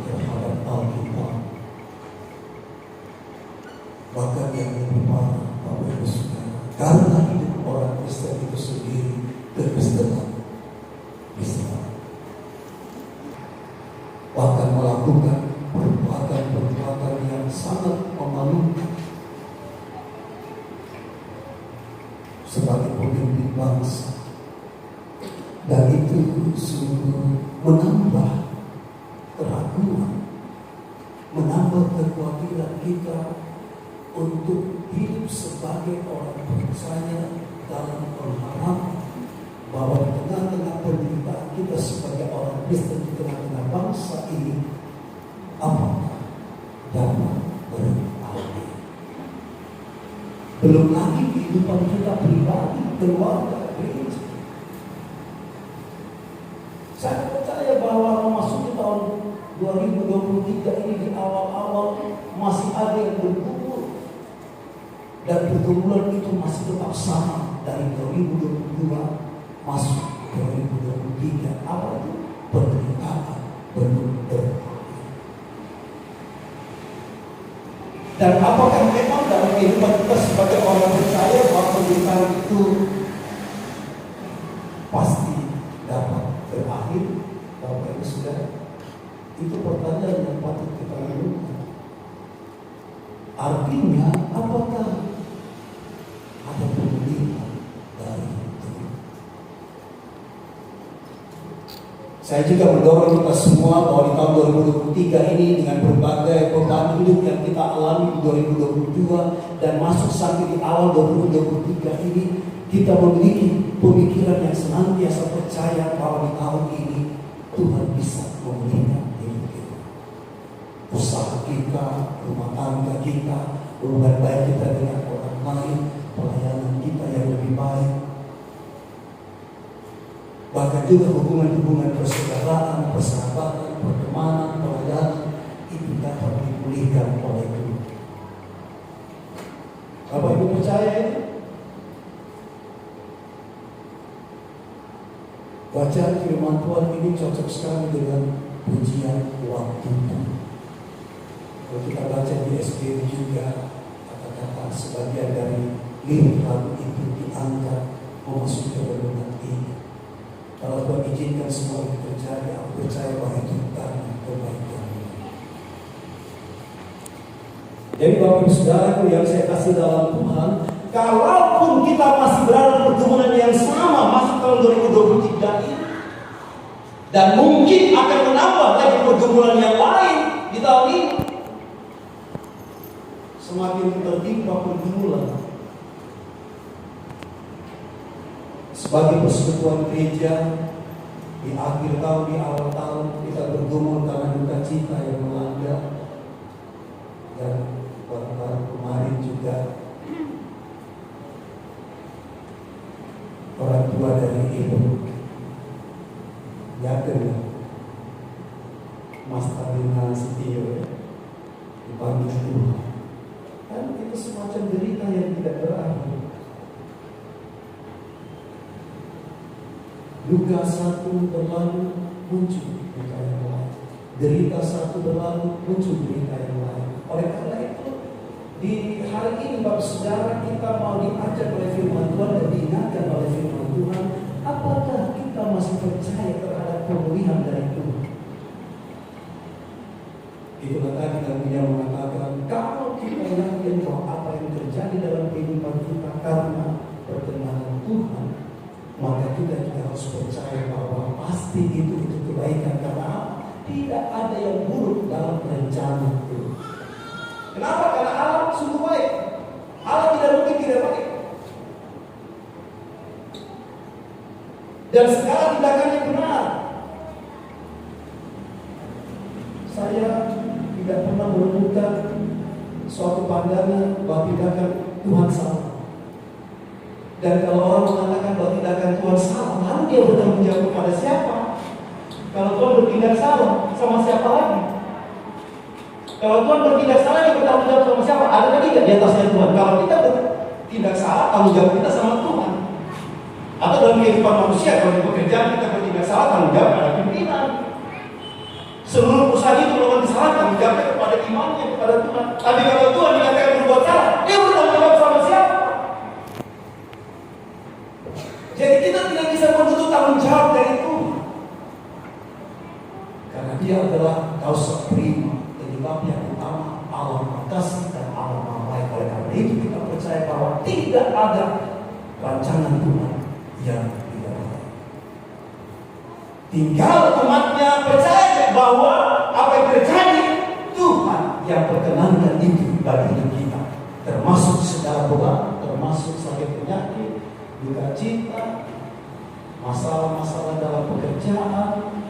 terhadap Alkitab. Bahkan yang lebih parah, Bapak Ibu Saudara, karena hidup orang Kristen itu sendiri kekristenan Islam, bahkan melakukan perbuatan-perbuatan yang sangat memalukan sebagai pemimpin bangsa. Dan itu sungguh menambah keraguan, menambah kekhawatiran kita untuk hidup sebagai orang percaya dalam pengharapan bahwa di tengah-tengah penderitaan kita sebagai orang Kristen, di tengah-tengah bangsa ini, apakah dapat berakhir? Belum lagi kehidupan kita pribadi, keluarga, gereja. Saya percaya bahwa memasuki tahun 2023 ini, di awal-awal masih ada yang bergumul, dan pergumulan itu masih tetap sama dari 2022 masuk 2023. Apa itu? Penderitaan belum berakhir. Dan apakah memang dalam kehidupan kita sebagai orang percaya bahwa penderitaan itu pasti dapat berakhir? Bapak Ibu Saudara, itu pertanyaan yang patut kita lakukan. Artinya, apakah ada pemulihan dari itu? Saya juga mendorong kita semua bahwa di tahun 2023 ini, dengan berbagai beban hidup yang kita alami di 2022 dan masuk sampai di awal 2023 ini, kita memiliki pemikiran yang senantiasa percaya bahwa di tahun ini Tuhan bisa memulihkan hidup kita. Usaha kita, rumah tangga kita, hubungan baik kita dengan orang lain, pelayanan kita yang lebih baik, bahkan juga hubungan-hubungan persaudaraan, persahabatan, pertemanan, pelayanan, itu dapat dipulihkan oleh Tuhan. Bapak Ibu percaya itu? Bacaan firman Tuhan ini cocok sekali dengan pujian waktu itu. Kalau kita baca di SPB juga, kata-kata sebagian dari lirik lagu itu diangkat memasuki renungan ini. Kalau Tuhan izinkan semua itu terjadi, aku percaya bahwa itu karena kebaikan. Jadi Bapak Ibu Saudaraku yang saya kasih dalam Tuhan, kalaupun kita masih berada di pergumulan yang sama masuk tahun 2023 ini, dan mungkin akan menambah lagi pergumulan yang lain di tahun ini, semakin tertimpa pergumulan. Sebagai persekutuan gereja, di akhir tahun, di awal tahun, kita bergumul karena duka cita yang melanda. Dan baru kemarin juga orang tua dari ibu Yakin, Mas Tarina Setio, dipanggil Tuhan. Dan itu semacam derita yang tidak berakhir. Duka satu berlalu, muncul duka yang lain. Derita satu berlalu, muncul derita yang lain. Oleh karena itu, di hari ini Bapak Saudara, kita mau diajak oleh firman Tuhan dan diingatkan oleh firman Tuhan, apakah kita masih percaya terhadap pemulihan dari Tuhan? Itulah tadi Nabi yang mengatakan, kalau kita yakin bahwa apa yang terjadi dalam kehidupan kita karena perkenanan Tuhan, maka kita harus percaya bahwa pasti itu kebaikan, karena tidak ada yang buruk dalam rencana Tuhan. Kenapa? Karena Allah sungguh baik. Allah tidak mungkin tidak baik. Dan segala tindakannya benar. Saya tidak pernah menemukan suatu pandangan bahwa tindakan Tuhan salah. Dan kalau orang mengatakan bahwa tindakan Tuhan salah, lalu dia bertanggung jawab kepada siapa? Kalau Tuhan bertindak salah, sama siapa lagi? Kalau Tuhan bertindak salah, dia bertanggung jawab sama siapa? Ada lagi tidak di atasnya Tuhan? Kalau kita bertindak salah, tanggung jawab kita sama Tuhan. Atau dalam kehidupan manusia, kalau di pekerjaan kita bertindak salah, tanggung jawab pada pimpinan. Seluruh perusahaan itu melakukan jawabnya kepada imannya, kepada Tuhan. Tapi kalau Tuhan dikatakan berbuat salah, dia bertanggung jawab sama siapa? Jadi kita tidak bisa menuntut tanggung jawab dari Tuhan. Karena dia adalah kausa prima, penyebab yang utama, Allah makasih dan Allah baik. Oleh karena itu kita percaya bahwa tidak ada rancangan Tuhan yang tidak baik. Tinggal umatnya percaya bahwa apa yang terjadi Tuhan yang perkenankan itu bagi hidup kita, termasuk segala beban, termasuk sakit penyakit, duka cita, masalah-masalah dalam pekerjaan,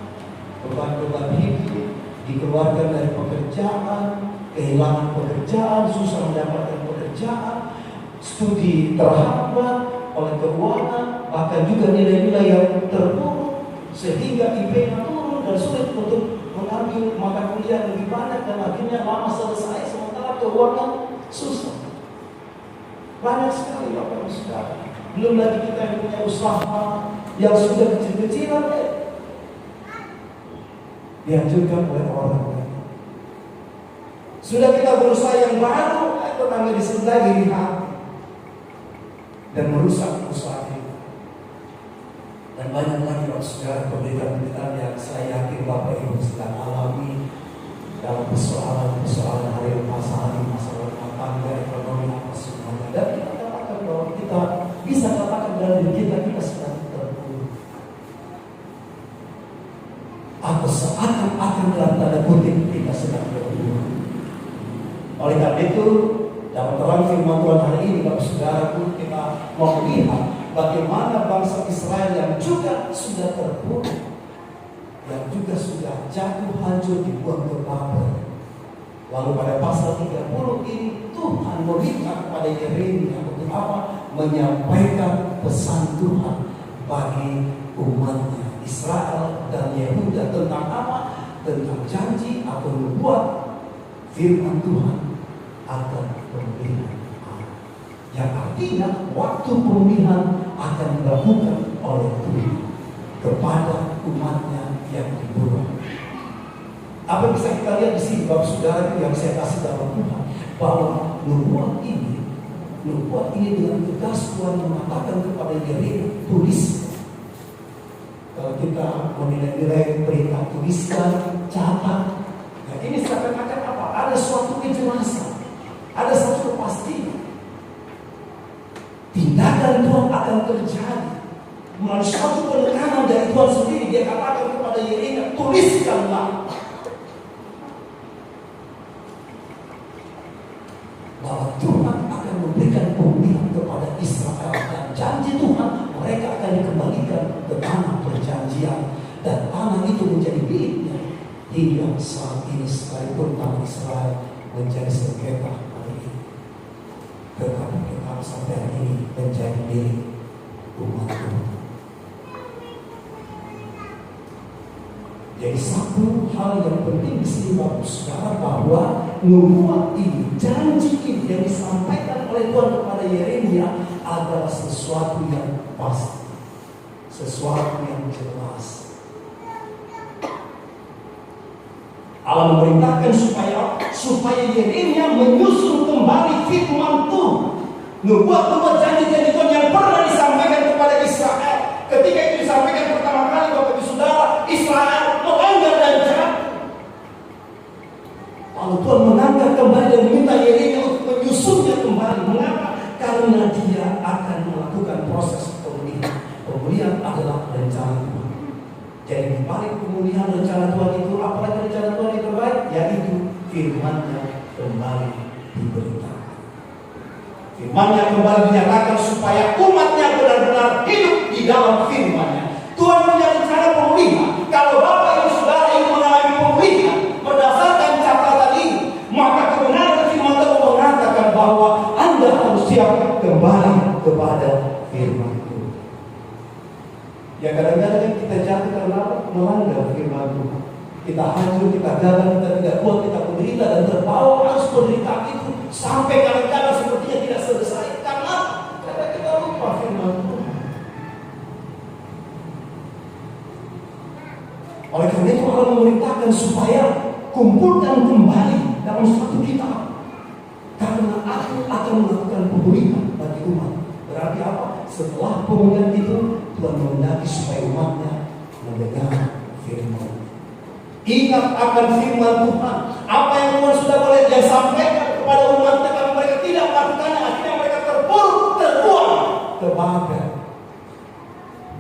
beban-beban hidup, dikeluarkan dari pekerjaan, kehilangan pekerjaan, susah mendapatkan pekerjaan, studi terhambat oleh keuangan, bahkan juga nilai-nilai yang terpuruk sehingga IP-nya turun dan sulit untuk mengambil mata kuliah lebih banyak dan akhirnya lama selesai sementara keuangan susah. Banyak sekali Bapak Ibu Saudara. Belum lagi kita yang punya usaha yang sudah kecil-kecilan dihancurkan oleh orang lain. Sudah kita berusaha yang baru, tetangga di sebelah iri hati dan merusak usaha kita. Dan banyak lagi saudara penderitaan yang saya yakin Bapak Ibu sedang alami dalam persoalan hari masalah rumah tangga, ekonomi apa semuanya. Dan kita katakan bahwa kita bisa katakan dalam diri kita sedang terpuruk. Atau seakan-akan dalam tanda kutip kita sedang terpuruk. Oleh karena itu, dalam terang firman Tuhan hari ini, Bapak Saudara, kita mau melihat bagaimana bangsa Israel yang juga sudah terpuruk, yang juga sudah jatuh hancur dibuang ke Babel. Lalu pada pasal 30 ini Tuhan meminta kepada Yeremia untuk apa? Menyampaikan pesan Tuhan bagi umatnya Israel dan Yehuda tentang apa? Tentang janji atau membuat firman Tuhan akan pemulihan. Yang artinya waktu pemulihan akan dilakukan oleh Tuhan kepada umatnya yang dibuang. Apa bisa kita lihat di sini Bapak Saudara yang saya kasih dalam Tuhan, bahwa nubuat ini dengan tegas Tuhan mengatakan kepada Yeremia, tulis. Kalau kita menilai perintah tuliskan, catat. Nah ini seakan-akan apa? Ada suatu kejelasan, ada suatu kepastian. Tindakan Tuhan akan terjadi melalui suatu penekanan dari Tuhan sendiri. Dia katakan kepada Yeremia, tuliskanlah bahwa Tuhan akan memberikan pemulihan kepada Israel, dan janji Tuhan mereka akan dikembalikan ke tanah perjanjian, dan tanah itu menjadi miliknya hingga saat ini, sekalipun tanah Israel menjadi sengketa hari ini. Tetap sampai hari ini menjadi milik umat Tuhan. Jadi satu hal yang penting di sini Bapak Saudara, bahwa nubuat ini, janji ini yang disampaikan oleh Tuhan kepada Yeremia adalah sesuatu yang pasti, sesuatu yang jelas. Allah memerintahkan supaya Yeremia menyusun kembali firman Tuhan, nubuat janji-janji Tuhan yang pernah disampaikan kepada Israel. Ketika itu disampaikan pertama kali Bapak Ibu Saudara, Israel melanggar dan jahat. Lalu Tuhan mengangkat kembali dan meminta Yeremia untuk menyusunnya kembali. Mengapa? Karena dia akan melakukan proses pemulihan. Pemulihan adalah rencana Tuhan. Jadi di balik pemulihan rencana Tuhan itu, apalagi rencana Tuhan yang terbaik, yaitu firman-Nya kembali diberitakan. Firman-Nya kembali dinyatakan supaya umatnya benar-benar hidup di dalam firman-Nya. Tuhan punya rencana pemulihan. Kalau Bapak Ibu Saudara ingin mengalami pemulihan berdasarkan catatan ini, maka kebenaran firman Tuhan mengatakan bahwa Anda harus siap kembali kepada firman Tuhan. Ya kadang-kadang kita jatuh karena melanggar firman Tuhan. Kita hancur, kita gagal, kita tidak kuat, kita menderita dan terbawa arus penderitaan itu sampai kadang-kadang sepertinya tidak selesai. Karena kita lupa firman Tuhan. Oleh karena itu Allah memerintahkan supaya kumpulkan kembali dalam satu kitab. Karena aku akan melakukan pemulihan bagi umat. Berarti apa? Setelah pemulihan itu, Tuhan menghendaki supaya umatnya mendengar firman. Ingat akan firman Tuhan. Apa yang Tuhan sudah boleh dia sampaikan kepada umatnya, kalau mereka tidak melakukannya, akhirnya mereka terbuang ke Babel.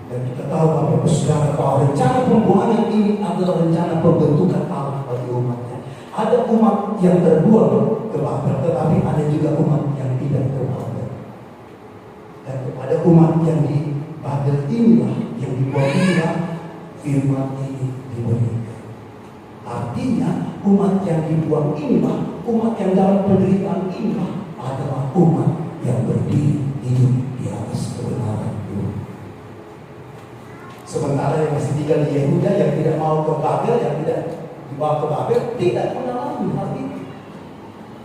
Dan kita tahu Bapak Saudara bahwa rencana pembuangan ini adalah rencana pembentukan Allah bagi umatnya. Ada umat yang terbuang ke Babel, tetapi ada juga umat yang tidak ke Babel. Dan kepada umat yang di Babel inilah, yang dibuang inilah, firman ini diberikan. Artinya umat yang dibuang inilah, umat yang dalam penderitaan inilah adalah umat yang berdiri hidup di atas kebenaran itu. Sementara yang masih tinggal di Yehuda, yang tidak mau ke Babel, yang tidak dibawa ke Babel, tidak mengalami hal ini.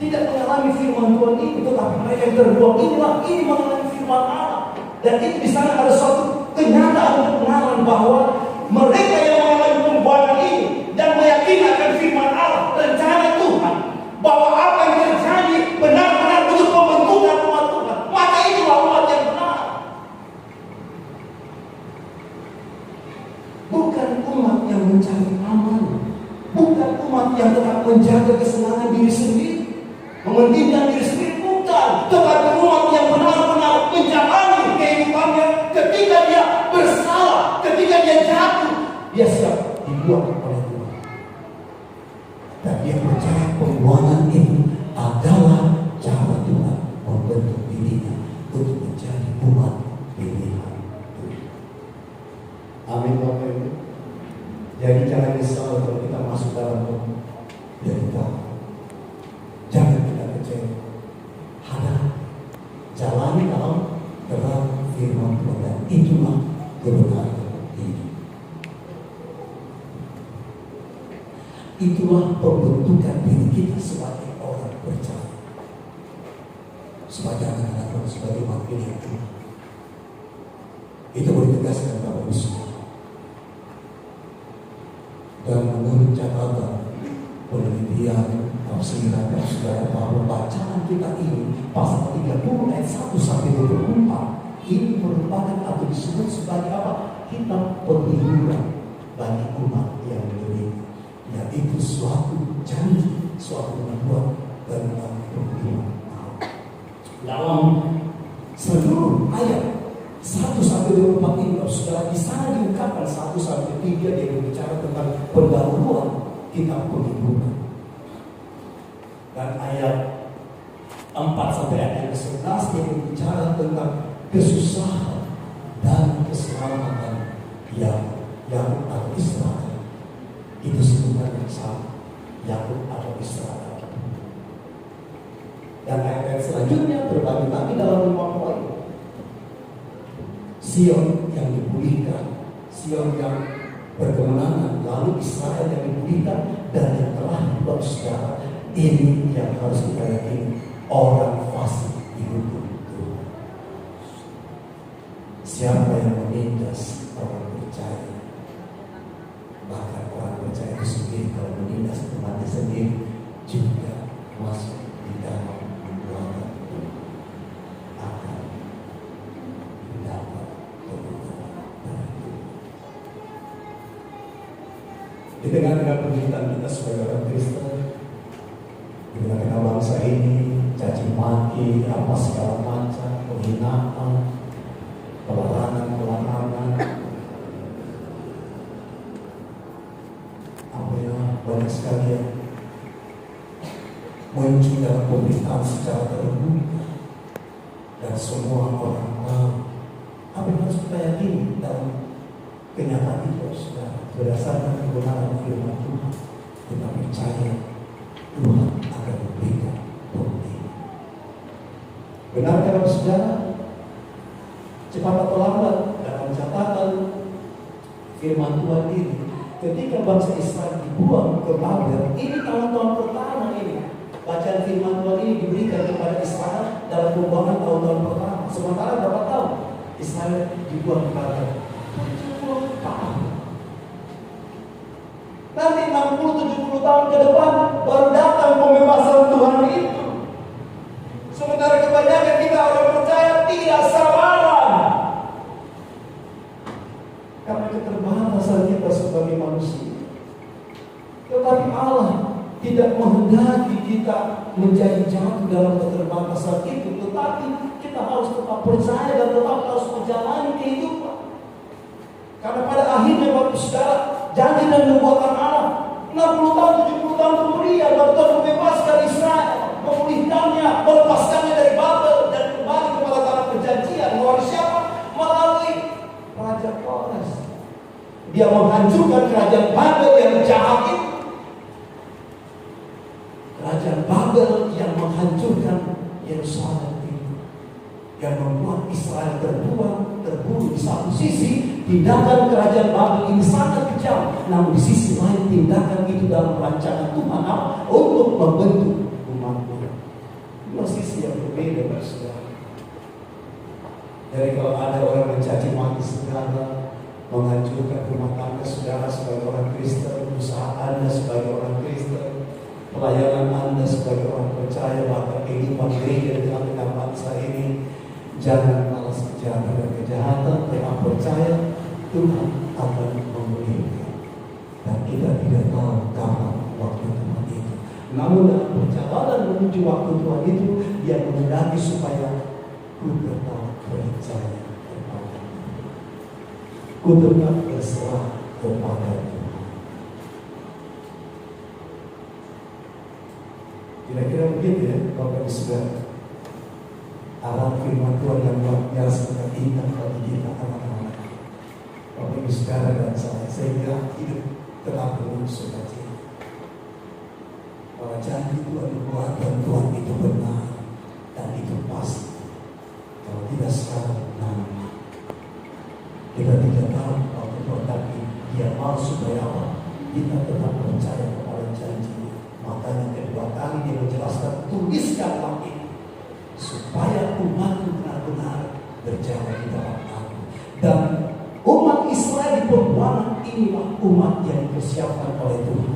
Tidak mengalami firman Tuhan ini, tetapi mereka yang terbuang inilah, ini mengalami firman Allah. Dan itu di sana ada suatu kenyataan pengenalan bahwa mereka yang mengalami pembuangan ini dan meyakini akan firman Allah, rencana Tuhan, bahwa apa yang terjadi benar-benar untuk pembentukan umat Tuhan, maka itulah umat yang benar. Bukan umat yang mencari aman, bukan umat yang tetap menjaga kesenangan diri sendiri, mementingkan diri sendiri, bukan. Tetapi umat yang benar-benar menjalani kehidupannya ketika dia bersalah, ketika dia jatuh, dia siap dibuang oleh Tuhan. Dan dia percaya pembuangan ini adalah cara Tuhan membentuk dirinya untuk menjadi umat pilihan Tuhan. Amin Bapak Ibu. Jadi jangan risau kalau kita masuk dalam derita. Jangan kita kecewa. Hadapi, jalani dalam terang firman Tuhan, dan itulah kebenaran ini. Itulah pembentukan diri kita sebagai orang percaya, sebagai anak-anak Tuhan, sebagai umat pilihan Tuhan. Itu boleh ditegaskan Bapak Ibu. Dan menurut catatan penelitian tafsiran dan saudara, bahwa bacaan kita ini pasal 30 ayat 1 sampai 24 ini merupakan atau disebut sebagai apa? Kitab penghiburan bagi umat yang beriman, yaitu suatu janji, suatu nubuat tentang penghiburan. Dalam seluruh ayat 1 sampai 24 ini, saudara, di sana diungkapkan 1 sampai 3 dia berbicara tentang pendahuluan kitab penghiburan. Dan ayat 4 sampai ayat yang ke-11 dia berbicara tentang kesusahan dan keselamatan yang atau Israel. Itu sebutan yang sama, Yakub atau Israel. Dan ayat selanjutnya terbagi lagi dalam 5 poin. Sion yang dipulihkan, Sion yang berkemenangan, lalu Israel yang dipulihkan, dan yang telah dibuat sejarah. Ini yang harus kita yakini, orang fasik dihukum Tuhan. Siapa yang menindas orang percaya, bahkan orang percaya itu sendiri kalau menindas temannya sendiri, juga masuk di dalam perbuatan Tuhan, akan mendapat kemenangan dari Tuhan. Di tengah-tengah penderitaan kita sebagai orang Kristen, di tengah-tengah bangsa ini, caci maki, apa segala macam, penghinaan, pelarangan, apa ya, banyak sekali yang muncul dalam pemberitaan secara terbuka, dan semua orang tahu. Apa yang harus kita yakini dalam kenyataan itu, saudara, berdasarkan kebenaran firman Tuhan, kita percaya Tuhan akan memberikan pemberian. Benarkah saudara? Cepat atau lambat dalam catatan firman Tuhan ini, ketika bangsa Israel dibuang ke Babel, ini tahun-tahun pertama ini. Bacaan firman Tuhan ini diberikan kepada Israel dalam pembuangan tahun-tahun pertama. Sementara berapa tahun Israel dibuang ke Babel? 70 tahun. Nanti 60-70 tahun ke depan Tetapi Allah tidak menghendaki kita menjadi jatuh dalam keterbatasan itu, tetapi kita harus tetap percaya dan tetap harus menjalani kehidupan. Karena pada akhirnya waktu saudara janji dan nubuatan Allah 60 tahun, 70 tahun kemudian baru Tuhan membebaskan Israel, memulihkannya, melepaskannya dari Babel dan kembali kepada tanah perjanjian. Melalui siapa? Melalui Raja Kores. Dia menghancurkan kerajaan Babel yang jahat itu. Kerajaan Babel yang menghancurkan Yerusalem itu, yang membuat Israel terbunuh di satu sisi. Tindakan kerajaan Babel ini sangat kejam, namun di sisi lain tindakan itu dalam rancangan Tuhan untuk membentuk umatnya. Dua sisi yang berbeda, saudara. Dari kalau ada orang mencaci maki saudara, menghancurkan rumah tangga saudara sebagai orang Kristen, usaha Anda sebagai orang Kristen, pelayanan Anda sebagai orang percaya, bahkan kehidupan gereja di tengah bangsa ini, jangan malas kejahatan dan kejahatan, tetap percaya Tuhan akan memulihkan. Dan kita tidak tahu kapan waktu Tuhan itu. Namun dalam perjalanan menuju waktu Tuhan itu, Dia menghendaki supaya ku tetap percaya kepada Tuhan, ku tetap berserah kepada Tuhan. Kira-kira begitu ya, Bapak Ibu Saudara. Arah firman Tuhan yang luar biasa dan indah bagi kita anak-anak. Bapak Ibu Saudara dan saya, sehingga hidup telah penuh sukacita. Bahwa janji Tuhan dibuat dan Tuhan itu benar dan itu pasti. Kalau tidak sekarang, nanti kita tidak tahu waktu Tuhan, tapi Dia mau supaya apa? Kita tetap percaya kepada janji. Makanya kedua kali Dia menjelaskan, tuliskan lagi supaya umat benar-benar berjalan di dalam aku. Dan umat Israel di perbuatan inilah umat yang dipersiapkan oleh Tuhan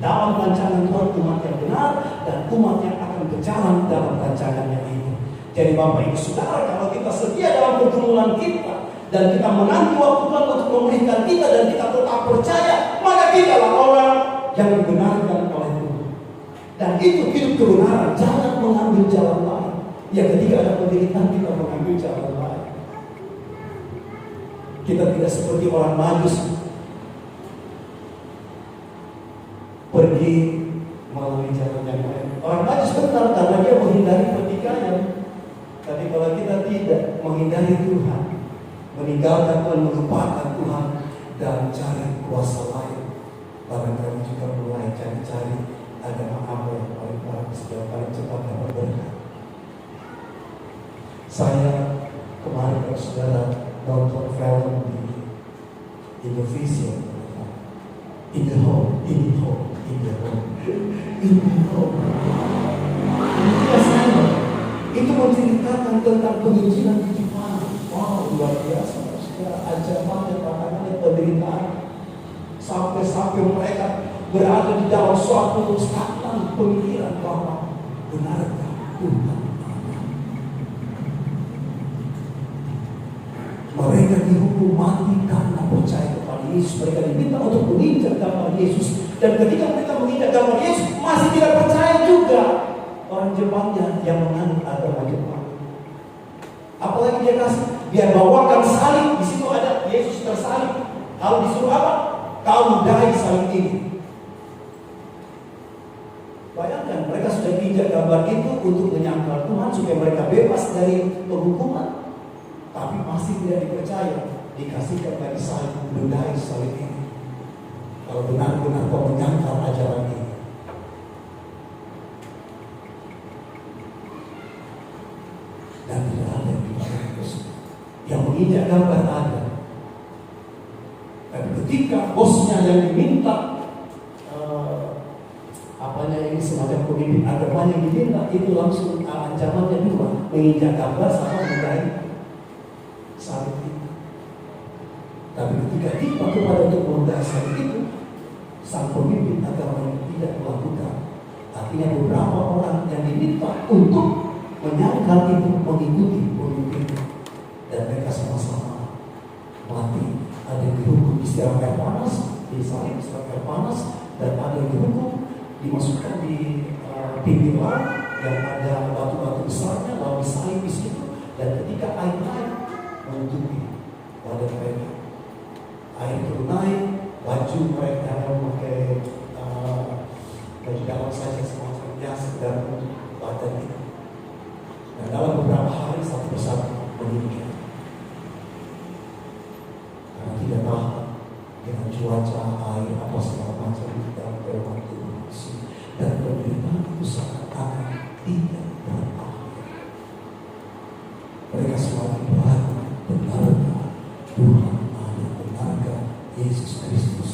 dalam rancangan Tuhan, umat yang benar dan umat yang akan berjalan dalam rancangannya ini. Jadi Bapak Ibu Saudara, kalau kita setia dalam pergumulan kita dan kita menanti waktu Tuhan untuk memulihkan kita dan kita tetap percaya, maka kita lah orang yang dibenarkan oleh Tuhan. Dan itu hidup kebenaran, jangan mengambil jalan lain. Ya, ketika ada penderitaan kita mengambil jalan lain. Kita tidak seperti orang Majus pergi melalui jalan yang lain. Orang Majus benar karena dia menghindari pertikaian. Tapi kalau kita tidak menghindari Tuhan, meninggalkan Tuhan, melupakan Tuhan dan cari kuasa lain, barangkali juga mulai cari-cari agama apa yang paling bagus dan paling cepat dapat berkat. Saya kemarin kalau saudara nonton film di Indonesia, In the Home. Itu menceritakan tentang penginjilan di Jepang. Wow, luar biasa. Saudara, ancamannya, tantangannya, penderitaan, sampai mereka berada di dalam suatu stagnan pemikiran bahwa benarkah Tuhan? Mereka dihukum mati karena percaya kepada Yesus. Mereka diminta untuk menginjak gambar Yesus. Dan ketika mereka menginjak gambar Yesus, masih tidak percaya juga. Orang Jepangnya yang menganut agama Jepang. Apalagi dia kasih, biar bawakan salib. Di situ ada Yesus tersalib. Kalau disuruh apa? Kau ludahi salib ini. Bayangkan, mereka sudah injak gambar itu untuk menyangkal Tuhan supaya mereka bebas dari penghukuman. Tapi masih tidak dipercaya, dikasihkan dari salib, ludahi salib ini. Kalau benar-benar kau menyangkal ajaran ini. Dan tidak ada yang dipercaya. Yang menginjak gambar ada. Dan ketika bosnya yang diminta, ini semacam pemimpin agama yang diminta, itu langsung ancamannya dua, menginjak gambar sama menggait salib itu. Tapi ketika dipakai kepada untuk menggait salib itu, sang pemimpin agama yang tidak melakukan. Artinya beberapa orang yang diminta untuk menyangkal itu mengikuti pemimpin, dan mereka sama-sama mati. Ada yang dihukum istilah air panas, disalib istilah air panas, dan ada yang dihukum, dimasukkan di pinggir laut yang ada batu-batu besarnya, lalu disalib di situ. Dan ketika air naik menutupi badan mereka, air itu naik, baju mereka memakai baju dalam saja semacamnya sekedar untuk badan itu. Dan dalam beberapa hari satu persatu meninggal karena tidak tahan dengan cuaca, air, apa segala macam dalam kehidupan tubuh manusia. Dan penderitaan itu seakan-akan tidak berakhir. Mereka selalu berdoa, benarkah Tuhan ada, benarkah Yesus Kristus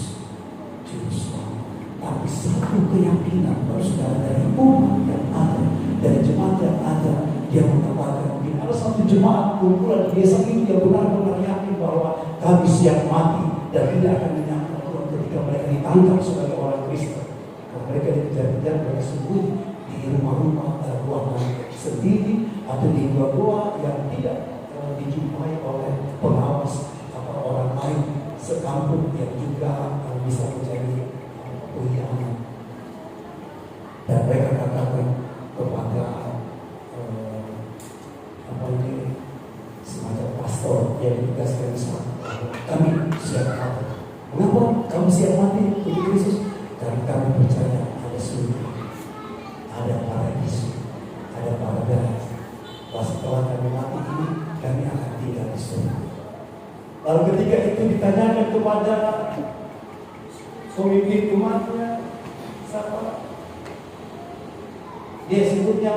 Juru Selamat. Tapi satu keyakinan saudara dari umat yang ada, dari jemaat yang ada, dia mengatakan begini, ada satu jemaat kumpulan di desa itu yang benar-benar yakin bahwa kami siap mati dan tidak akan menyangka Tuhan ketika mereka ditangkap sebagai orang Kristen. Mereka dikejar-kejar, mereka sembunyi di rumah-rumah, ruangan sendiri atau di gua-gua yang tidak dijumpai oleh pengawas atau orang lain sekampung yang juga bisa menjadi pengkhianat. Dan mereka katakan kepada semacam pastor yang ditugaskan di sana, kami siap mati. Mengapa kamu siap mati untuk Kristus? Karena kami percaya ada surga, ada paradis, ada paradise. Bahwa setelah kami mati ini, kami akan tinggal di surga. Lalu ketika itu ditanyakan kepada pemimpin umatnya, siapa? Dia sebutnya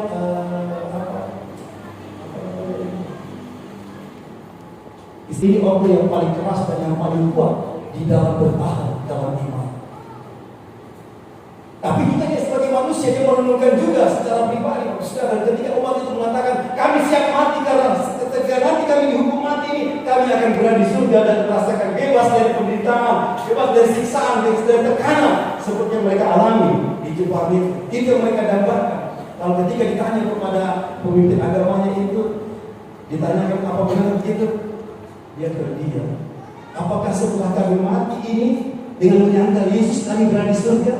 ini orang yang paling keras dan yang paling kuat di dalam bertahan dalam iman. Tapi kita sebagai manusia dia merenungkan juga secara pribadi. Dan ketika umat itu mengatakan kami siap mati karena ketika nanti kami dihukum mati ini, kami akan berada di surga dan merasakan bebas dari penderitaan, bebas dari siksaan, dari tekanan seperti yang mereka alami di Jepang itu yang mereka dapatkan. Lalu ketika ditanya kepada pemimpin agamanya itu, ditanyakan apa benar itu, dia terdiam. Apakah setelah kami mati ini dengan menyangka Yesus kami berada di surga?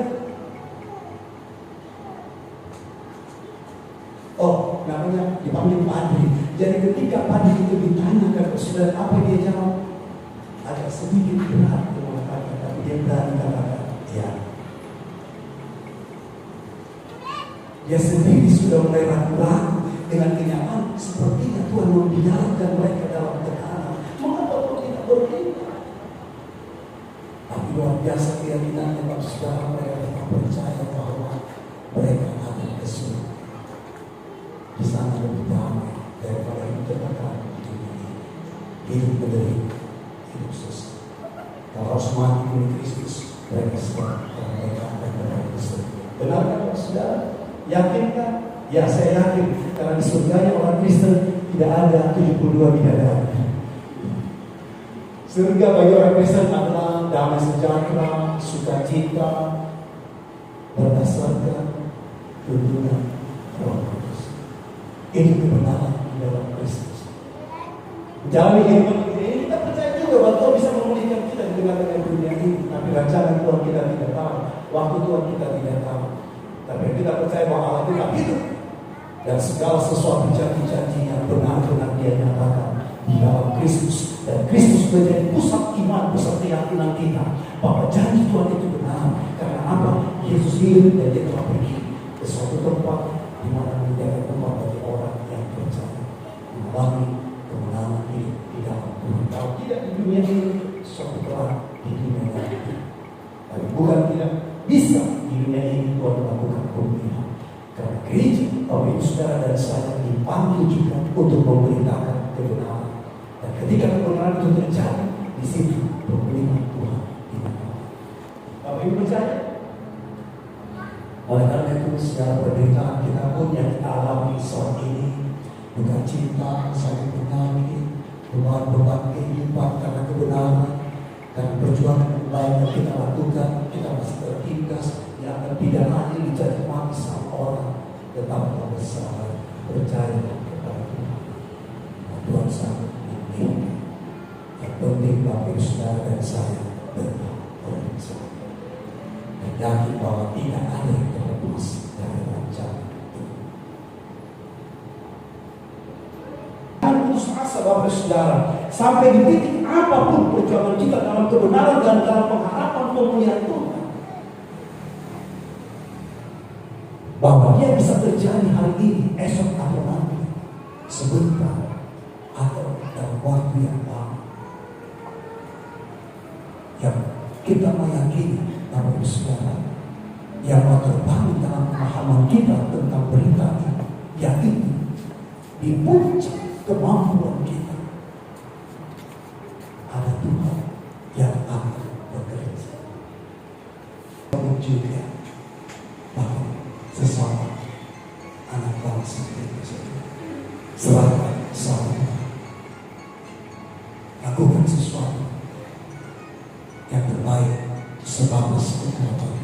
Oh, namanya dipanggil padri. Jadi ketika padri itu ditanyakan saudara apa dia jawab, agak sedikit berat untuk mengatakan, tapi dia berani katakan, ya. Dia sendiri sudah mulai ragu-ragu dengan kenyataan sepertinya Tuhan membiarkan mereka dalam tekanan. Mengapa Tuhan tidak bertindak? Tapi luar biasa keyakinannya bagi saudara, mereka tetap percaya bahwa mereka akan ke surga. Di sana lebih damai daripada hidup tertekan di dunia ini. Hidup menderita, hidup susah. Kalau harus mati demi Kristus, mereka sedang dan mereka akan berada di surga. Benarkah saudara? Yakinkah? Ya, saya yakin. Karena di surganya orang Kristen tidak ada 72 bidadari. Surga bagi orang Kristen adalah damai sejahtera, sukacita, berdasarkan tuntunan Roh Kudus. Itu kebenaran di dalam Kristus. Menjalani kehidupan ini kita percaya juga bahwa Tuhan bisa memulihkan kita di tengah-tengah dunia ini. Tapi rancangan Tuhan kita tidak tahu, waktu Tuhan kita tidak tahu. Tapi kita percaya bahwa Allah itu hidup dan segala sesuatu janji-janjinya benar-benar Dia nyatakan di dalam Kristus. Dan Kristus menjadi pusat iman, pusat keyakinan kita bahwa janji Tuhan itu benar. Karena apa? Yesus hidup dan Dia telah pergi ke suatu tempat di mana menjadi tempat bagi orang yang percaya mengalami kemenangan hidup di dalam Tuhan. Kalau tidak di dunia ini, suatu kelak di dunia lain. Tapi bukan tidak bisa di dunia ini Tuhan melakukan pemulihan. Karena gereja, Bapak Ibu Saudara dan saya dipanggil juga untuk memberitakan kebenaran. Dan ketika kebenaran itu terjadi, di situ pemulihan Tuhan dilakukan. Bapak Ibu percaya? Oleh karena itu, segala penderitaan kita pun yang kita alami saat ini, bukan cinta, sakit penyakit, beban-beban kehidupan karena kebenaran, karena perjuangan yang baik yang kita lakukan, kita masih tertindas, yang akan tidak lagi menjadi mati sama orang, tetapi kita bersabar, percaya kepada Tuhan. Tuhan sangat memiliki. Yang penting Bapak Ibu Saudara dan saya tetap percaya. dan bahwa tidak ada yang terlepas dari rancangan itu. Jangan putus asa Bapak Saudara, sampai di titik apapun perjuangan kita dalam kebenaran dan dalam pengharapan pemulihan Tuhan, bahwa dia bisa terjadi hari ini, esok atau nanti, sebentar atau dalam waktu yang lama. Yang kita meyakini Bapak Saudara, yang mau terbangun dalam pemahaman kita tentang berita ini, yaitu di puncak kemampuan kita ada Tuhan yang akan bekerja. Juga bahwa sesama anak bangsa Indonesia serahkan sama, lakukan sesuatu yang terbaik sebatas kekuatan.